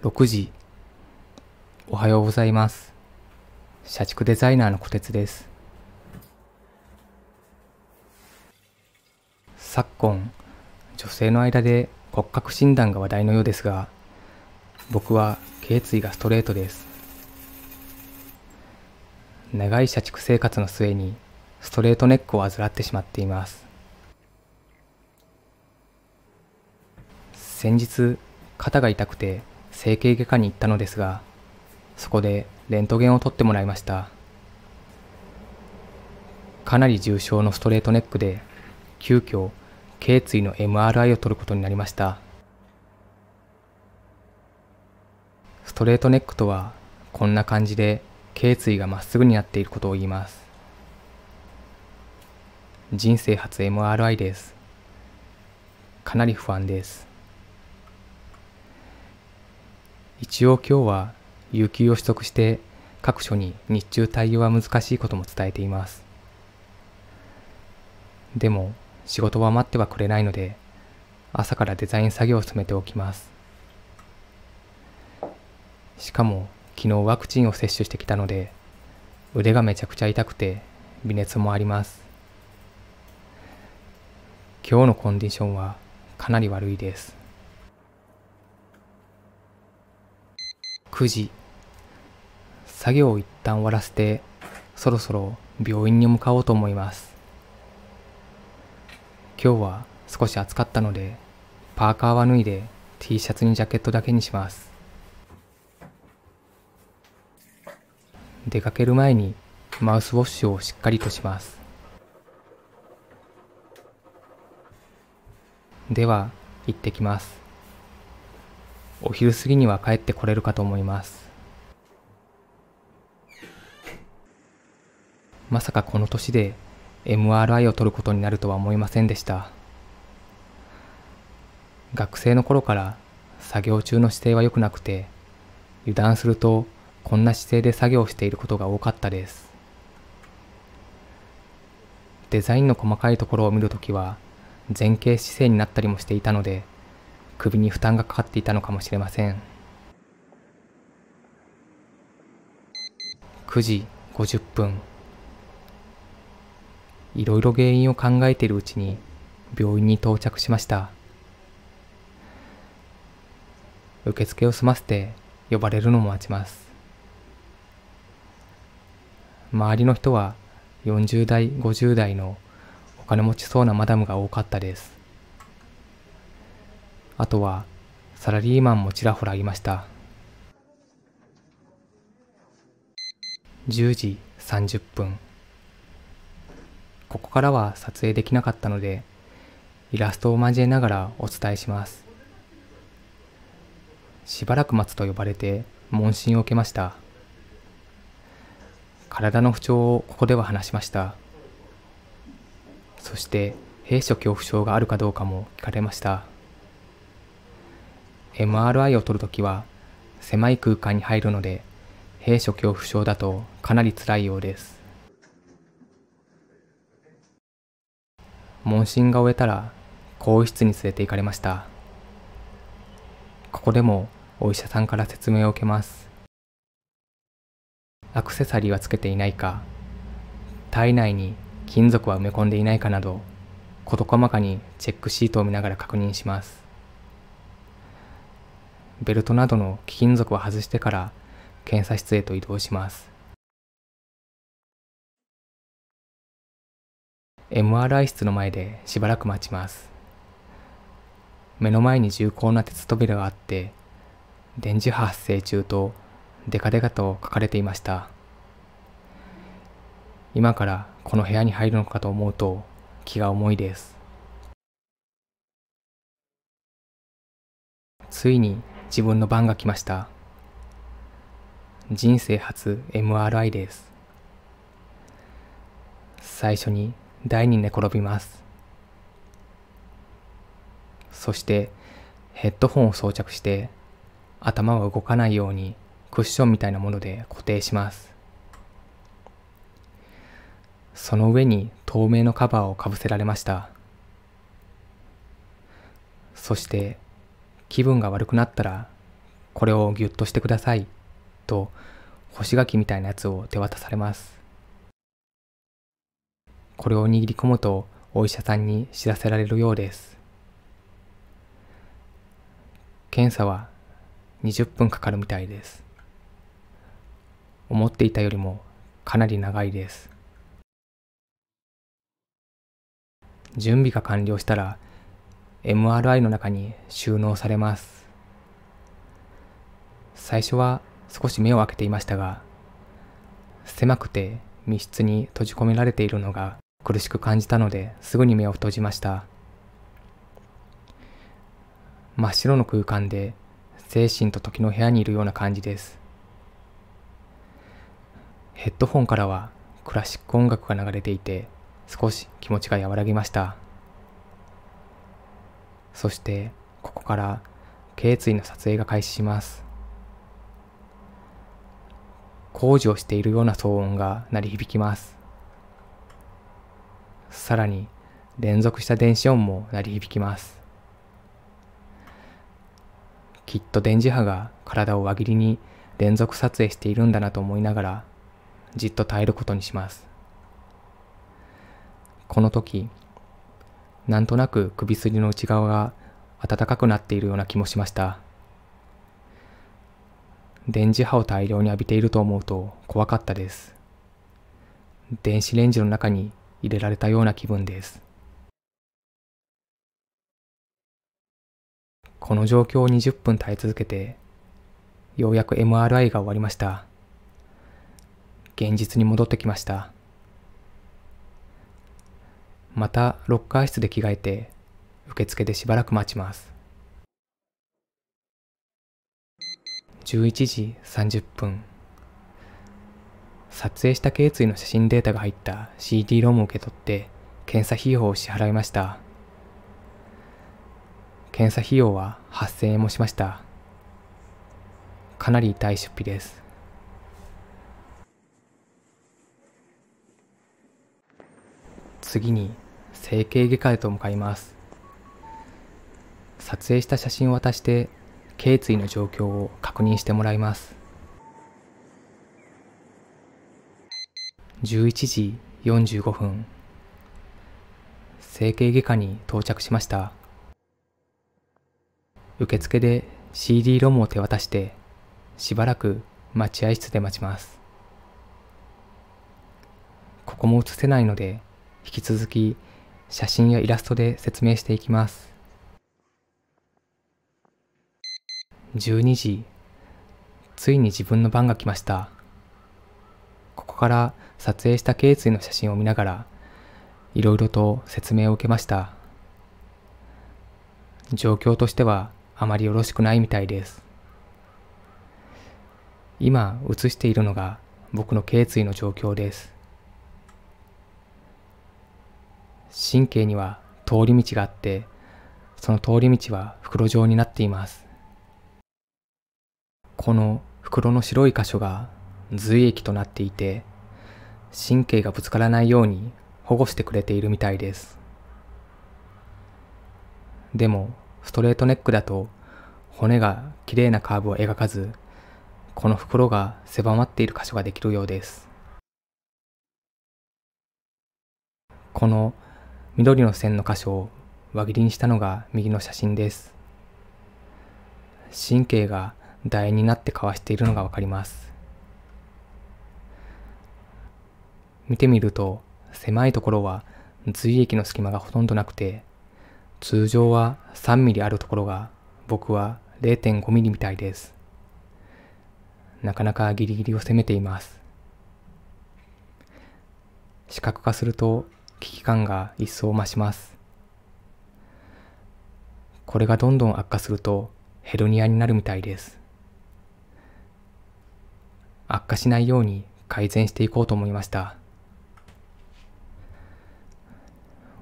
6時。おはようございます。社畜デザイナーの小鉄です。昨今、女性の間で骨格診断が話題のようですが、僕は頸椎がストレートです。長い社畜生活の末にストレートネックを患ってしまっています。先日、肩が痛くて整形外科に行ったのですが、そこでレントゲンを取ってもらいました。かなり重症のストレートネックで、急遽頸椎の MRI を取ることになりました。ストレートネックとはこんな感じで頸椎がまっすぐになっていることを言います。人生初 MRI です。かなり不安です。一応今日は有給を取得して各所に日中対応は難しいことも伝えています。でも仕事は待ってはくれないので、朝からデザイン作業を進めておきます。しかも昨日ワクチンを接種してきたので、腕がめちゃくちゃ痛くて微熱もあります。今日のコンディションはかなり悪いです。9時。作業を一旦終わらせて、そろそろ病院に向かおうと思います。今日は少し暑かったので、パーカーは脱いで T シャツにジャケットだけにします。出かける前にマウスウォッシュをしっかりとします。では、行ってきます。お昼過ぎには帰ってこれるかと思います。まさかこの年で MRI を取ることになるとは思いませんでした。学生の頃から作業中の姿勢は良くなくて、油断するとこんな姿勢で作業していることが多かったです。デザインの細かいところを見るときは前傾姿勢になったりもしていたので、首に負担がかかっていたのかもしれません。9時50分。いろいろ原因を考えているうちに病院に到着しました。受付を済ませて呼ばれるのも待ちます。周りの人は40代、50代のお金持ちそうなマダムが多かったです。あとはサラリーマンもちらほらいました。10時30分。ここからは撮影できなかったので、イラストを交えながらお伝えします。しばらく待つと呼ばれて問診を受けました。体の不調をここでは話しました。そして閉所恐怖症があるかどうかも聞かれました。MRI を取るときは狭い空間に入るので、閉所恐怖症だとかなり辛いようです。問診が終えたら更衣室に連れて行かれました。ここでもお医者さんから説明を受けます。アクセサリーはつけていないか、体内に金属は埋め込んでいないかなど、事細かにチェックシートを見ながら確認します。ベルトなどの貴金属は外してから検査室へと移動します。MRI 室の前でしばらく待ちます。目の前に重厚な鉄扉があって、電磁波発生中とデカデカと書かれていました。今からこの部屋に入るのかと思うと気が重いです。ついに自分の番が来ました。人生初 MRI です。最初に台に寝転びます。そしてヘッドホンを装着して頭は動かないようにクッションみたいなもので固定します。その上に透明のカバーをかぶせられました。そして気分が悪くなったらこれをギュッとしてくださいと干し柿みたいなやつを手渡されます。これを握り込むとお医者さんに知らせられるようです。検査は20分かかるみたいです。思っていたよりもかなり長いです。準備が完了したら MRI の中に収納されます。最初は少し目を開けていましたが、狭くて密室に閉じ込められているのが苦しく感じたのですぐに目を閉じました。真っ白の空間で精神と時の部屋にいるような感じです。ヘッドフォンからはクラシック音楽が流れていて少し気持ちが和らぎました。そしてここから頸椎の撮影が開始します。工事をしているような騒音が鳴り響きます。さらに連続した電子音も鳴り響きます。きっと電磁波が体を輪切りに連続撮影しているんだなと思いながらじっと耐えることにします。この時、なんとなく首筋の内側が暖かくなっているような気もしました。電磁波を大量に浴びていると思うと怖かったです。電子レンジの中に入れられたような気分です。この状況を20分耐え続けて、ようやく MRI が終わりました。現実に戻ってきました。またロッカー室で着替えて、受付でしばらく待ちます。11時30分。撮影した頸椎の写真データが入った CD ロムを受け取って検査費用を支払いました。検査費用は8000円もしました。かなり痛い出費です。次に整形外科へと向かいます。撮影した写真を渡して頸椎の状況を確認してもらいます。11時45分。整形外科に到着しました。受付で CD ロムを手渡してしばらく待合室で待ちます。ここも写せないので引き続き写真やイラストで説明していきます。12時、ついに自分の番が来ました。ここから撮影した頸椎の写真を見ながらいろいろと説明を受けました。状況としてはあまりよろしくないみたいです。今写しているのが僕の頸椎の状況です。神経には通り道があって、その通り道は袋状になっています。この袋の白い箇所が髄液となっていて、神経がぶつからないように保護してくれているみたいです。でもストレートネックだと骨がきれいなカーブを描かず、この袋が狭まっている箇所ができるようです。この緑の線の箇所を輪切りにしたのが右の写真です。神経が楕円になって交わしているのがわかります。見てみると狭いところは髄液の隙間がほとんどなくて、通常は3ミリあるところが僕は 0.5 ミリみたいです。なかなかギリギリを攻めています。視覚化すると危機感が一層増します。これがどんどん悪化するとヘルニアになるみたいです。悪化しないように改善していこうと思いました。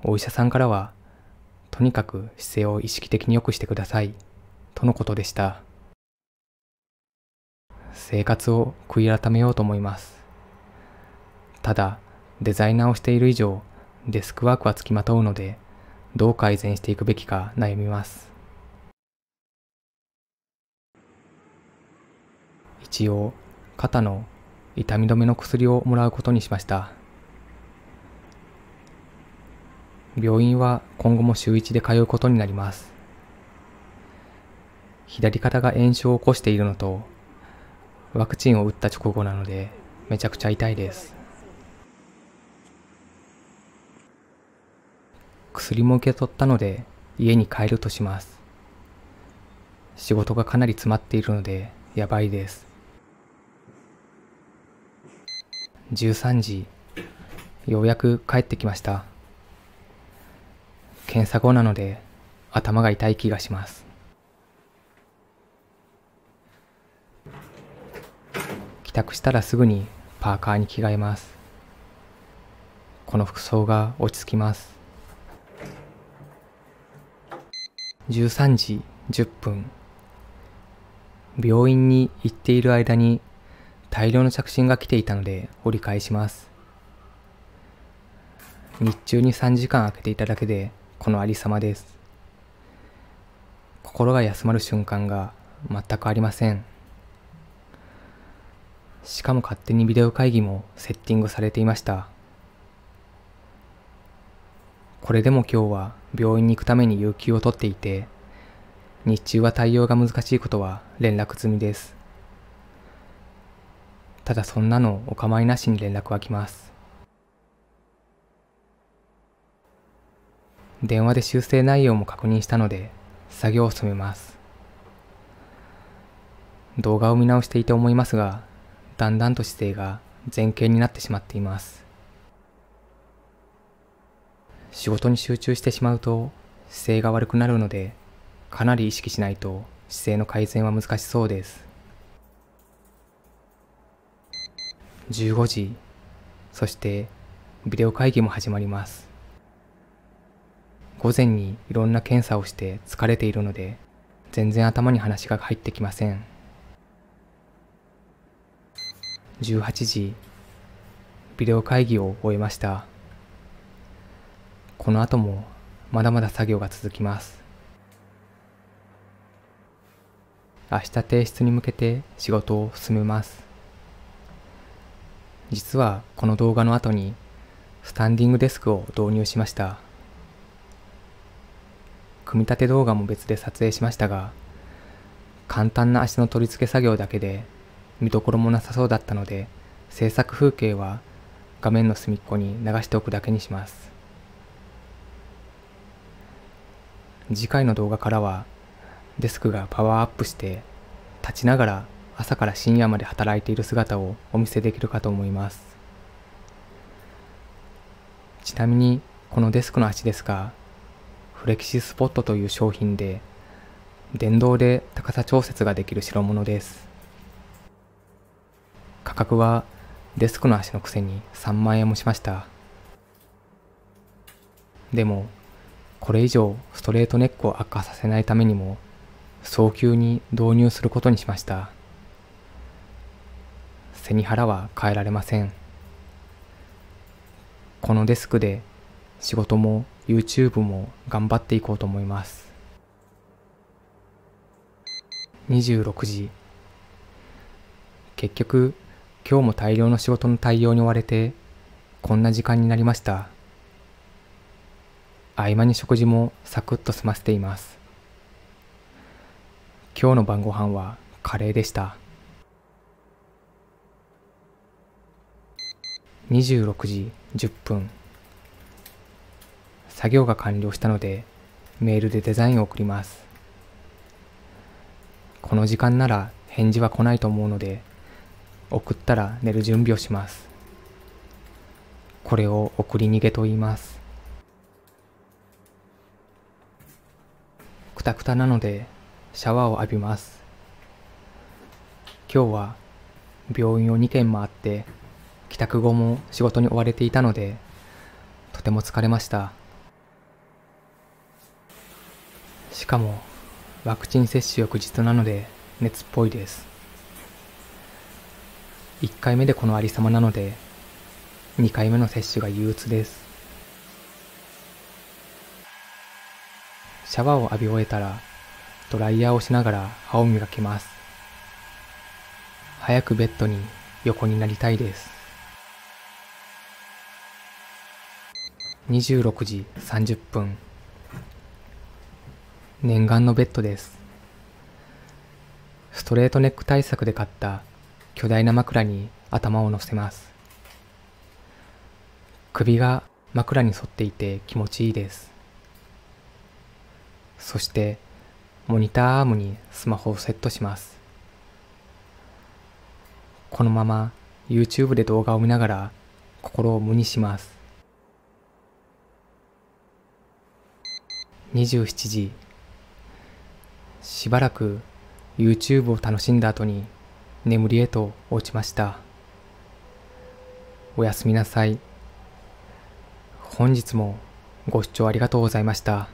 お医者さんからは、とにかく姿勢を意識的に良くしてください、とのことでした。生活を悔い改めようと思います。ただ、デザイナーをしている以上、デスクワークはつきまとうので、どう改善していくべきか悩みます。一応肩の痛み止めの薬をもらうことにしました。病院は今後も週1で通うことになります。左肩が炎症を起こしているのと、ワクチンを打った直後なのでめちゃくちゃ痛いです。薬も受け取ったので家に帰るとします。仕事がかなり詰まっているのでやばいです。13時、ようやく帰ってきました。検査後なので頭が痛い気がします。帰宅したらすぐにパーカーに着替えます。この服装が落ち着きます。13時10分、病院に行っている間に大量の着信が来ていたので折り返します。日中に3時間空けていただけでこのありさまです。心が休まる瞬間が全くありません。しかも勝手にビデオ会議もセッティングされていました。これでも今日は病院に行くために有給を取っていて、日中は対応が難しいことは連絡済みです。ただそんなのお構いなしに連絡が来ます。電話で修正内容も確認したので作業を進めます。動画を見直していて思いますが、だんだんと姿勢が前傾になってしまっています。仕事に集中してしまうと姿勢が悪くなるので、かなり意識しないと姿勢の改善は難しそうです。15時、そしてビデオ会議も始まります。午前にいろんな検査をして疲れているので、全然頭に話が入ってきません。18時、ビデオ会議を終えました。この後もまだまだ作業が続きます。明日提出に向けて仕事を進めます。実はこの動画の後にスタンディングデスクを導入しました。組み立て動画も別で撮影しましたが、簡単な足の取り付け作業だけで見どころもなさそうだったので、制作風景は画面の隅っこに流しておくだけにします。次回の動画からはデスクがパワーアップして立ちながら朝から深夜まで働いている姿をお見せできるかと思います。ちなみにこのデスクの足ですが、フレキシスポットという商品で電動で高さ調節ができる代物です。価格はデスクの足のくせに3万円もしました。でもこれ以上ストレートネックを悪化させないためにも早急に導入することにしました。背に腹は変えられません。このデスクで仕事も YouTube も頑張っていこうと思います。26時。結局今日も大量の仕事の対応に追われてこんな時間になりました。合間に食事もサクッと済ませています。今日の晩ご飯はカレーでした。26時10分。作業が完了したのでメールでデザインを送ります。この時間なら返事は来ないと思うので、送ったら寝る準備をします。これを送り逃げと言います。くたくたなのでシャワーを浴びます。今日は病院を2軒回って帰宅後も仕事に追われていたのでとても疲れました。しかもワクチン接種翌日なので熱っぽいです。1回目でこのありさまなので2回目の接種が憂鬱です。シャワーを浴び終えたらドライヤーをしながら歯を磨きます。早くベッドに横になりたいです。26時30分。念願のベッドです。ストレートネック対策で買った巨大な枕に頭を乗せます。首が枕に沿っていて気持ちいいです。そしてモニターアームにスマホをセットします。このまま YouTube で動画を見ながら心を無にします。27時。しばらく YouTube を楽しんだ後に眠りへと落ちました。おやすみなさい。本日もご視聴ありがとうございました。